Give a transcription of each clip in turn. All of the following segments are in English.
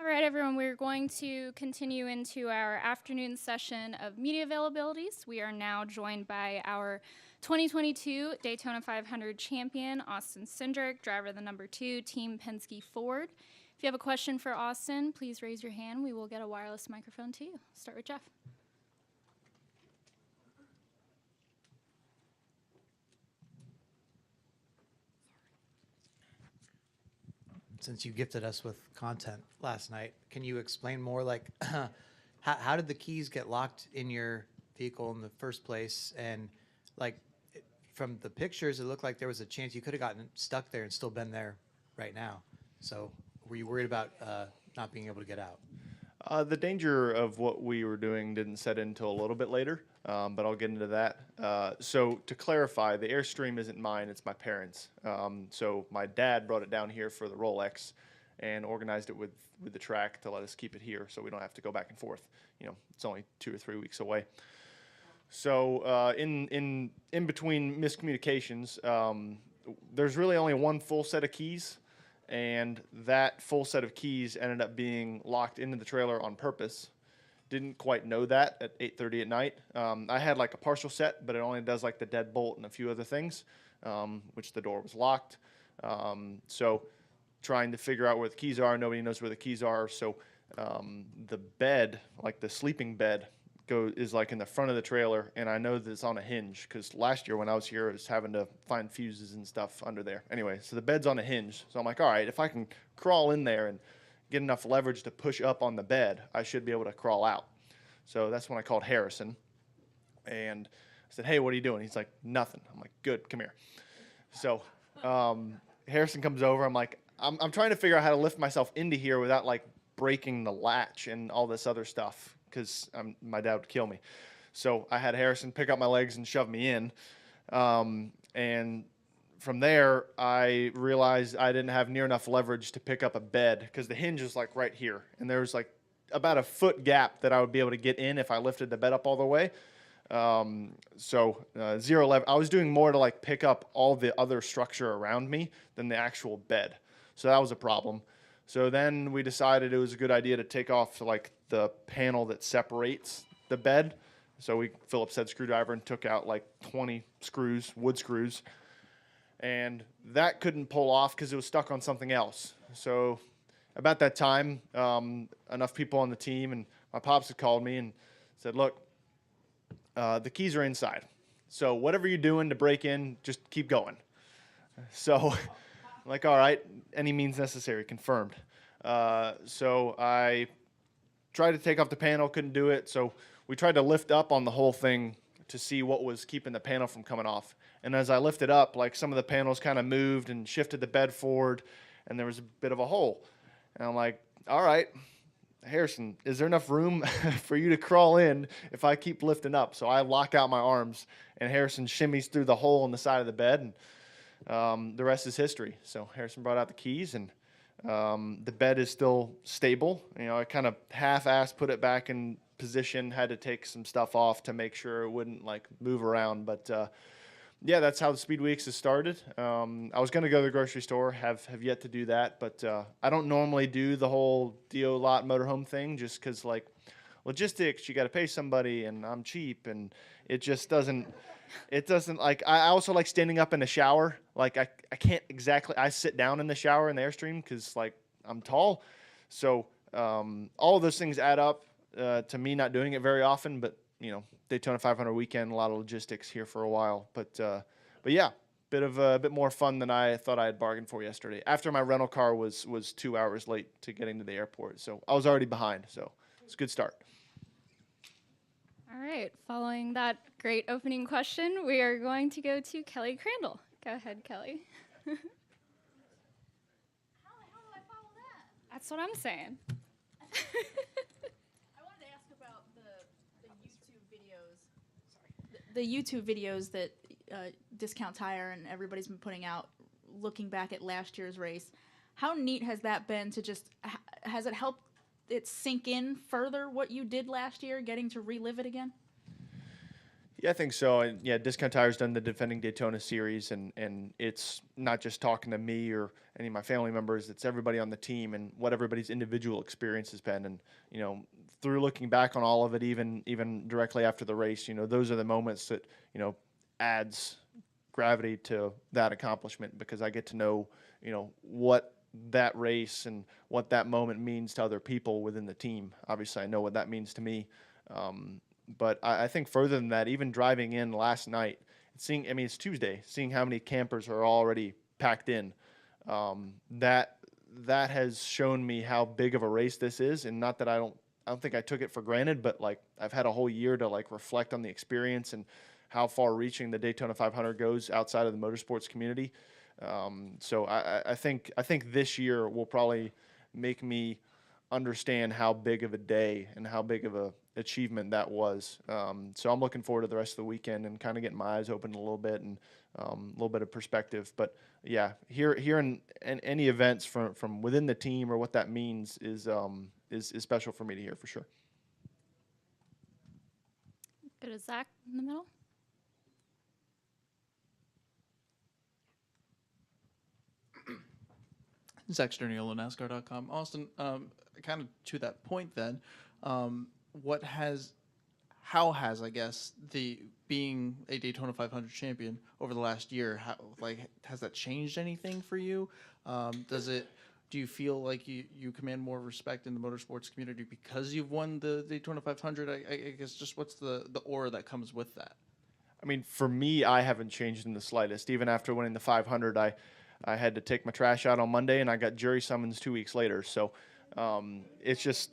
All right, everyone, we're going to continue into our afternoon session of media availabilities. We are now joined by our 2022 Daytona 500 champion, Austin Cindric, driver of the number 2, Team Penske Ford. If you have a question for Austin, please raise your hand. We will get a wireless microphone to you. Start with Jeff. Since you gifted us with content last night, can you explain more, like, how did the keys get locked in your vehicle in the first place? And, like, from the pictures, it looked like there was a chance you could have gotten stuck there and still been there right now. So were you worried about not being able to get out? The danger of what we were doing didn't set in until a little bit later, but I'll get into that. So to clarify, the Airstream isn't mine, it's my parents'. So my dad brought it down here for the Rolex and organized it with the track to let us keep it here so we don't have to go back and forth. You know, it's only 2 or 3 weeks away. So in between miscommunications, there's really only one full set of keys. And that full set of keys ended up being locked into the trailer on purpose. Didn't quite know that at 8:30 at night. I had like a partial set, but it only does like the deadbolt and a few other things, which the door was locked. So trying to figure out where the keys are, nobody knows where the keys are. So the bed, like the sleeping bed, is like in the front of the trailer, and I know that it's on a hinge because last year when I was here, I was having to find fuses and stuff under there. Anyway, so the bed's on a hinge. So I'm like, all right, if I can crawl in there and get enough leverage to push up on the bed, I should be able to crawl out. So that's when I called Harrison, and I said, hey, what are you doing? He's like, nothing. I'm like, good, come here. So Harrison comes over. I'm like, I'm trying to figure out how to lift myself into here without like breaking the latch and all this other stuff, because my dad would kill me. So I had Harrison pick up my legs and shove me in. And from there, I realized I didn't have near enough leverage to pick up a bed because the hinge is like right here. And there was like about a foot gap that I would be able to get in if I lifted the bed up all the way. Zero leverage. I was doing more to like pick up all the other structure around me than the actual bed. So that was a problem. So then we decided it was a good idea to take off like the panel that separates the bed. So Phillips had screwdriver and took out like 20 screws, wood screws, and that couldn't pull off because it was stuck on something else. So about that time, enough people on the team and my pops had called me and said, look, the keys are inside. So whatever you're doing to break in, just keep going. So I'm like, all right, any means necessary, confirmed. So I tried to take off the panel, couldn't do it. So we tried to lift up on the whole thing to see what was keeping the panel from coming off. And as I lifted up, like some of the panels kind of moved and shifted the bed forward, and there was a bit of a hole. And I'm like, all right, Harrison, is there enough room for you to crawl in if I keep lifting up? So I lock out my arms, and Harrison shimmies through the hole in the side of the bed, and the rest is history. So Harrison brought out the keys, and the bed is still stable. You know, I kind of half-assed put it back in position, had to take some stuff off to make sure it wouldn't like move around. But yeah, that's how the Speed Weeks has started. I was going to go to the grocery store, have yet to do that, but I don't normally do the whole DO lot motorhome thing just because like logistics, you got to pay somebody, and I'm cheap, and it just doesn't. It doesn't like. I also like standing up in the shower. Like I can't exactly. I sit down in the shower in the Airstream because like I'm tall, so all of those things add up to me not doing it very often. But you know, Daytona 500 weekend, a lot of logistics here for a while. But yeah, a bit more fun than I thought I had bargained for yesterday. After my rental car was 2 hours late to getting to the airport, so I was already behind. So it's a good start. All right, following that great opening question, we are going to go to Kelly Crandall. Go ahead, Kelly. How the hell do I follow that? That's what I'm saying. I wanted to ask about the YouTube videos. The YouTube videos that Discount Tire and everybody's been putting out, looking back at last year's race. How neat has that been to just, has it helped it sink in further what you did last year, getting to relive it again? Yeah, I think so. And yeah, Discount Tire's done the defending Daytona series, and it's not just talking to me or any of my family members. It's everybody on the team and what everybody's individual experience has been. And through looking back on all of it, even directly after the race, those are the moments that adds gravity to that accomplishment, because I get to know what that race and what that moment means to other people within the team. Obviously, I know what that means to me. But I think further than that, even driving in last night, it's Tuesday, seeing how many campers are already packed in, that has shown me how big of a race this is. And not that I don't think I took it for granted, but like I've had a whole year to like reflect on the experience and how far reaching the Daytona 500 goes outside of the motorsports community. So I think this year will probably make me understand how big of a day and how big of a achievement that was. So I'm looking forward to the rest of the weekend and kind of getting my eyes open a little bit and a little bit of perspective. But yeah, hearing any events from within the team or what that means is special for me to hear for sure. Go to Zach in the middle. Zach Sterniolo, NASCAR.com. Austin, kind of to that point then, how has, I guess, the being a Daytona 500 champion over the last year, has that changed anything for you? Do you feel like you command more respect in the motorsports community because you've won the Daytona 500? I guess just what's the aura that comes with that? I mean, for me, I haven't changed in the slightest. Even after winning the 500, I had to take my trash out on Monday, and I got jury summons 2 weeks later. So it's just,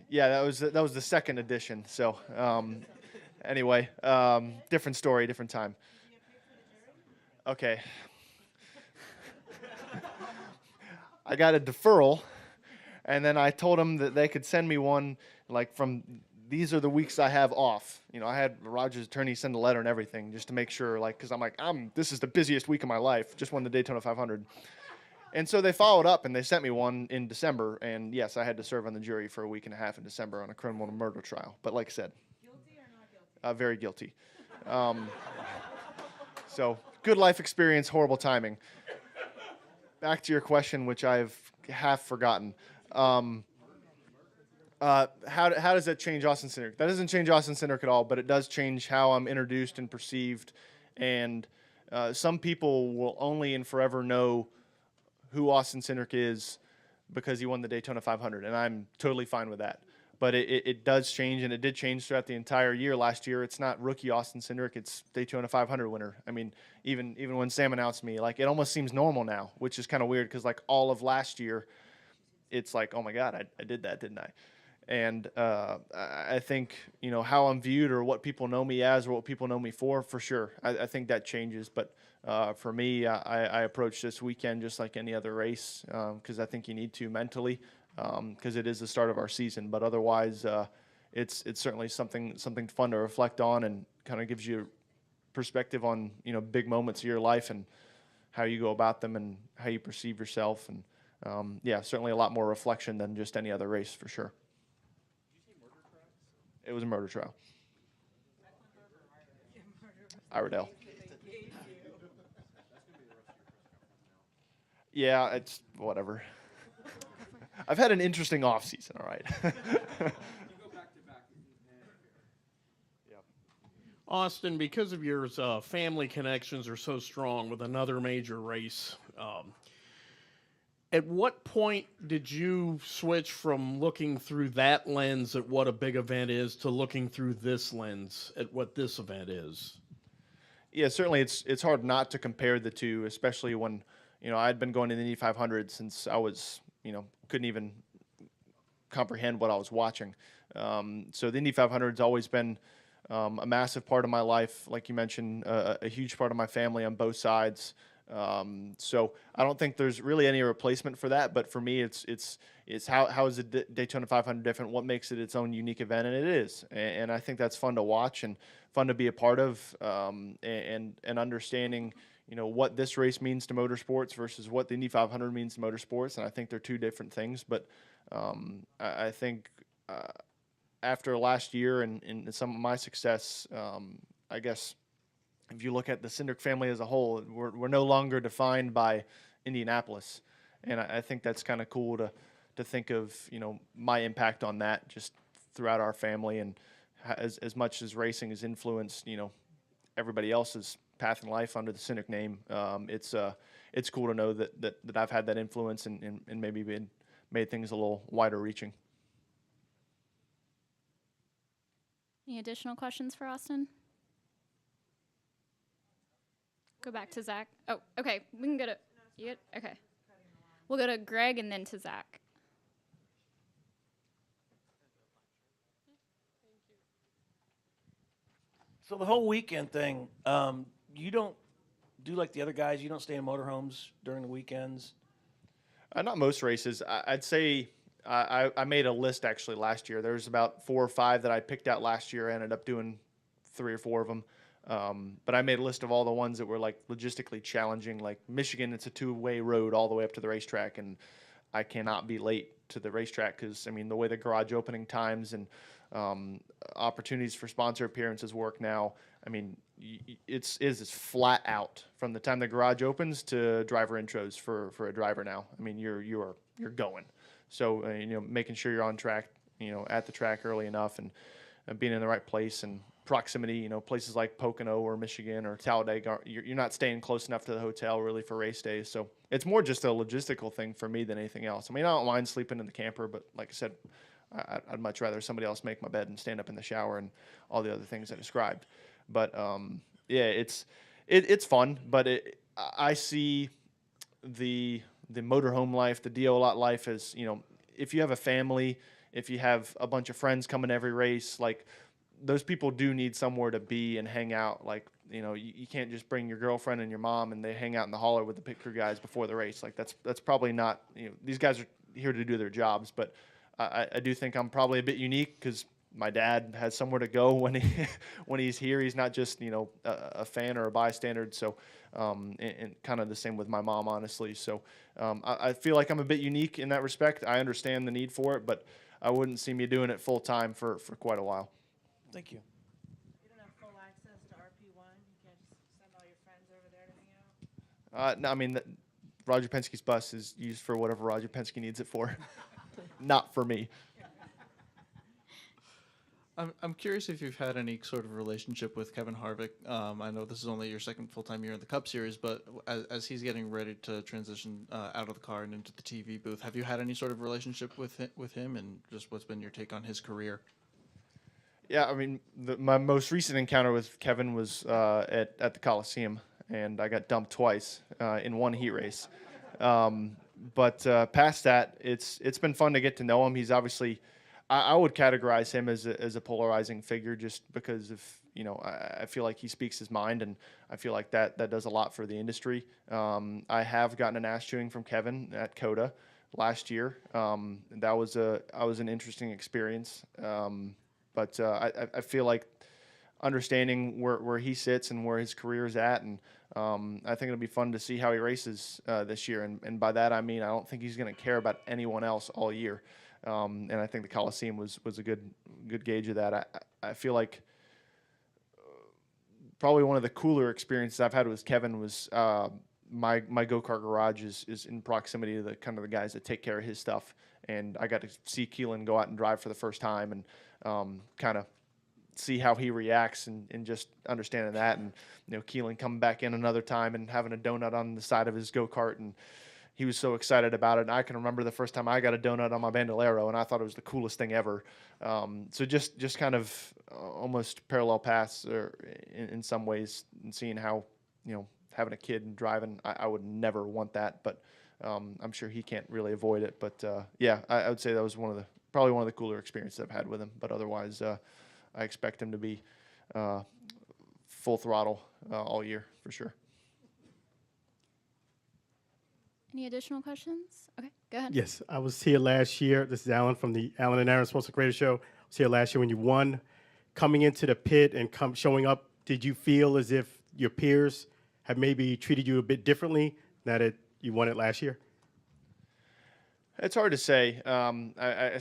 yeah, that was the second edition. So anyway, different story, different time. Okay. I got a deferral, and then I told them that they could send me one like from these are the weeks I have off. I had Roger's attorney send a letter and everything just to make sure, like, because I'm like, this is the busiest week of my life. Just won the Daytona 500. And so they followed up, and they sent me one in December. And, yes, I had to serve on the jury for a week and a half in December on a criminal murder trial. But like I said. Guilty or not guilty? Very guilty. So good life experience, horrible timing. Back to your question, which I've half forgotten. How does that change Austin Cindric? That doesn't change Austin Cindric at all, but it does change how I'm introduced and perceived. And some people will only and forever know who Austin Cindric is because he won the Daytona 500, and I'm totally fine with that. But it does change, and it did change throughout the entire year. Last year, it's not rookie Austin Cindric, it's Daytona 500 winner. I mean, even when Sam announced me, like, it almost seems normal now, which is kind of weird because, like, all of last year, it's like, oh, my God, I did that, didn't I? And I think, how I'm viewed or what people know me as or what people know me for sure. I think that changes. But for me, I approach this weekend just like any other race because I think you need to mentally because it is the start of our season. But otherwise, it's certainly something fun to reflect on and kind of gives you perspective on, big moments of your life and how you go about them and how you perceive yourself. And, yeah, certainly a lot more reflection than just any other race for sure. It was a murder trial. Iredell. Yeah, it's whatever. I've had an interesting off season, all right. Austin, because of your family connections are so strong with another major race, at what point did you switch from looking through that lens at what a big event is to looking through this lens at what this event is? Yeah, certainly it's hard not to compare the two, especially when, I'd been going to the Indy 500 since I was, couldn't even comprehend what I was watching. So the Indy 500 has always been a massive part of my life. Like you mentioned, a huge part of my family on both sides. So I don't think there's really any replacement for that, but for me, it's how is the Daytona 500 different? What makes it its own unique event? And it is, and I think that's fun to watch and fun to be a part of, and understanding, what this race means to motorsports versus what the Indy 500 means to motorsports. And I think they're two different things, but, I think, after last year and some of my success, I guess if you look at the Cindric family as a whole, we're no longer defined by Indianapolis, and I think that's kind of cool to think of, my impact on that just throughout our family, and as much as racing has influenced, everybody else's path in life under the Cindric name. It's cool to know that I've had that influence and maybe made things a little wider reaching. Any additional questions for Austin? Go back to Zach. Oh, okay. We can go to you. Okay. We'll go to Greg and then to Zach. So the whole weekend thing, you don't do like the other guys. You don't stay in motorhomes during the weekends. Not most races. I'd say I made a list actually last year. There's about 4 or 5 that I picked out last year. I ended up doing 3 or 4 of them. But I made a list of all the ones that were like logistically challenging. Like Michigan, it's a 2-way road all the way up to the racetrack, and I cannot be late to the racetrack because, the way the garage opening times and opportunities for sponsor appearances work now, it's flat out from the time the garage opens to driver intros for a driver now. You're going. So, making sure you're on track, at the track early enough and being in the right place and proximity, places like Pocono or Michigan or Talladega, you're not staying close enough to the hotel really for race days. So it's more just a logistical thing for me than anything else. I don't mind sleeping in the camper, but like I said, I'd much rather somebody else make my bed and stand up in the shower and all the other things I described. But it's fun. But I see the motorhome life, the DO lot life as, if you have a family, if you have a bunch of friends coming every race, like those people do need somewhere to be and hang out. Like, you can't just bring your girlfriend and your mom and they hang out in the hauler with the pit crew guys before the race. Like that's probably not, these guys are here to do their jobs, but I do think I'm probably a bit unique because my dad has somewhere to go when he's here. He's not just, a fan or a bystander. So, and kind of the same with my mom, honestly. So, I feel like I'm a bit unique in that respect. I understand the need for it, but I wouldn't see me doing it full time for quite a while. Thank you. You don't have full access to RP1? You can't just send all your friends over there to hang out? No, Roger Penske's bus is used for whatever Roger Penske needs it for. Not for me. I'm curious if you've had any sort of relationship with Kevin Harvick. I know this is only your second full-time year in the Cup Series, but as he's getting ready to transition out of the car and into the TV booth, have you had any sort of relationship with him, and just what's been your take on his career? Yeah, my most recent encounter with Kevin was at the Coliseum, and I got dumped twice in one heat race. But past that, it's been fun to get to know him. He's obviously, I would categorize him as a polarizing figure just because of, I feel like he speaks his mind, and I feel like that does a lot for the industry. I have gotten an ass chewing from Kevin at COTA last year. That was an interesting experience. But I feel like understanding where he sits and where his career is at, and I think it'll be fun to see how he races this year. And by that I mean I don't think he's going to care about anyone else all year. And I think the Coliseum was a good gauge of that. I feel like probably one of the cooler experiences I've had with Kevin was my go-kart garage is in proximity to the guys that take care of his stuff. And I got to see Keelan go out and drive for the first time and kind of see how he reacts and just understanding that. And, Keelan coming back in another time and having a donut on the side of his go-kart, and he was so excited about it. And I can remember the first time I got a donut on my Bandolero, and I thought it was the coolest thing ever. So just kind of almost parallel paths or in some ways, and seeing how, having a kid and driving, I would never want that, but I'm sure he can't really avoid it. But yeah, I would say that was probably one of the cooler experiences I've had with him. But otherwise, I expect him to be full throttle all year for sure. Any additional questions? Okay, go ahead. Yes, I was here last year. This is Alan from the Alan and Aaron Sports Creator Show. I was here last year when you won. Coming into the pit and showing up, did you feel as if your peers have maybe treated you a bit differently now that you won it last year? It's hard to say. I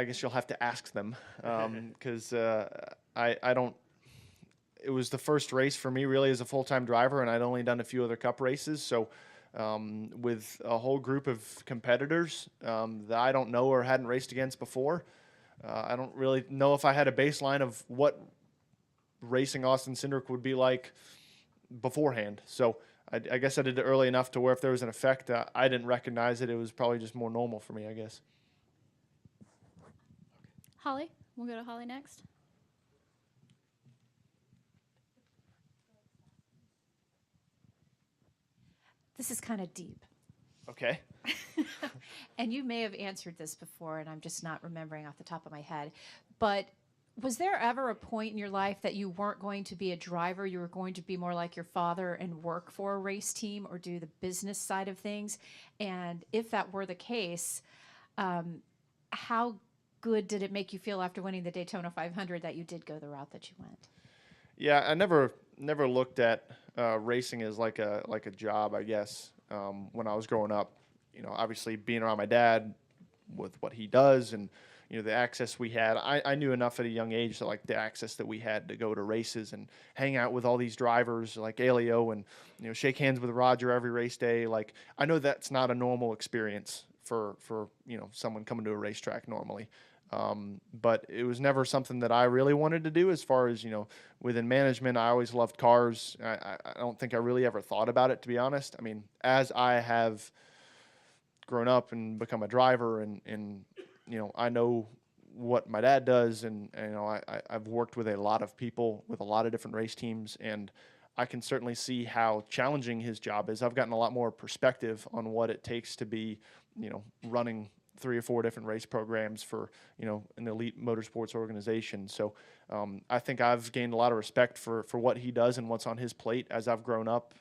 guess you'll have to ask them because I don't. it was the first race for me really as a full-time driver, and I'd only done a few other cup races. So with a whole group of competitors that I don't know or hadn't raced against before, I don't really know if I had a baseline of what racing Austin Cindric would be like beforehand. So I guess I did it early enough to where if there was an effect, I didn't recognize it. It was probably just more normal for me, I guess. Holly, we'll go to Holly next. This is kind of deep. Okay. And you may have answered this before, and I'm just not remembering off the top of my head. But was there ever a point in your life that you weren't going to be a driver? You were going to be more like your father and work for a race team or do the business side of things? And if that were the case, how good did it make you feel after winning the Daytona 500 that you did go the route that you went? Yeah, I never looked at racing as like a job, I guess. When I was growing up, obviously being around my dad with what he does and the access we had, I knew enough at a young age that like the access that we had to go to races and hang out with all these drivers like Elio and shake hands with Roger every race day. Like I know that's not a normal experience for someone coming to a racetrack normally. But it was never something that I really wanted to do as far as, within management. I always loved cars. I don't think I really ever thought about it, to be honest. I mean, as I have grown up and become a driver and I know what my dad does and I've worked with a lot of people with a lot of different race teams, and I can certainly see how challenging his job is. I've gotten a lot more perspective on what it takes to be, running 3 or 4 different race programs for an elite motorsports organization. So I think I've gained a lot of respect for what he does and what's on his plate as I've grown up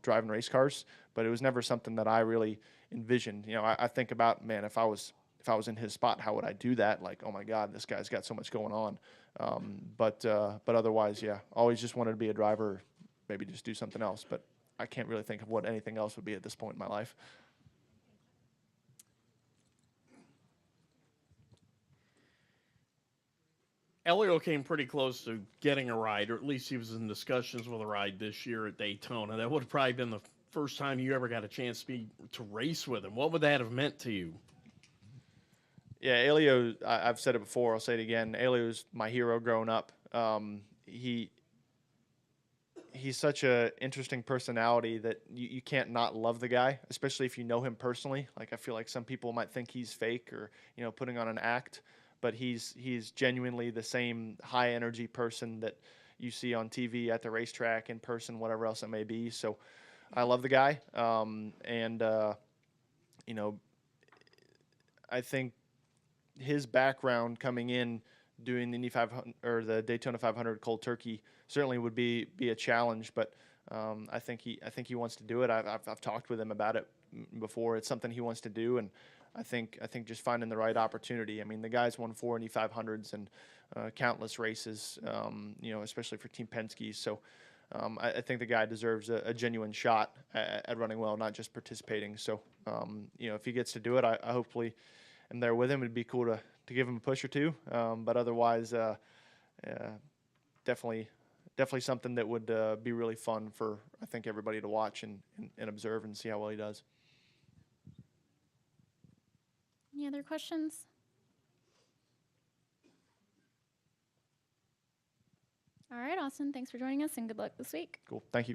driving race cars. But it was never something that I really envisioned. I think about, man, if I was in his spot, how would I do that? Like, oh my God, this guy's got so much going on. But otherwise, yeah, always just wanted to be a driver, maybe just do something else. But I can't really think of what anything else would be at this point in my life. Elio came pretty close to getting a ride, or at least he was in discussions with a ride this year at Daytona. That would have probably been the first time you ever got a chance to race with him. What would that have meant to you? Yeah, Elio, I've said it before, I'll say it again. Elio's my hero growing up. He's such a interesting personality that you can't not love the guy, especially if you know him personally. Like I feel like some people might think he's fake or putting on an act, but he's genuinely the same high energy person that you see on TV, at the racetrack, in person, whatever else it may be. So I love the guy, and I think his background coming in doing the Indy 500 or the Daytona 500 cold turkey certainly would be a challenge, but I think he wants to do it. I've talked with him about it before. It's something he wants to do, and I think just finding the right opportunity. I mean, the guy's won 4 Indy 500s and countless races, especially for Team Penske. So I think the guy deserves a genuine shot at running well, not just participating. So if he gets to do it, I hopefully am there with him. It'd be cool to give him a push or two, but otherwise, definitely something that would be really fun for, I think, everybody to watch and observe and see how well he does. Any other questions? All right, Austin, thanks for joining us and good luck this week. Cool. Thank you.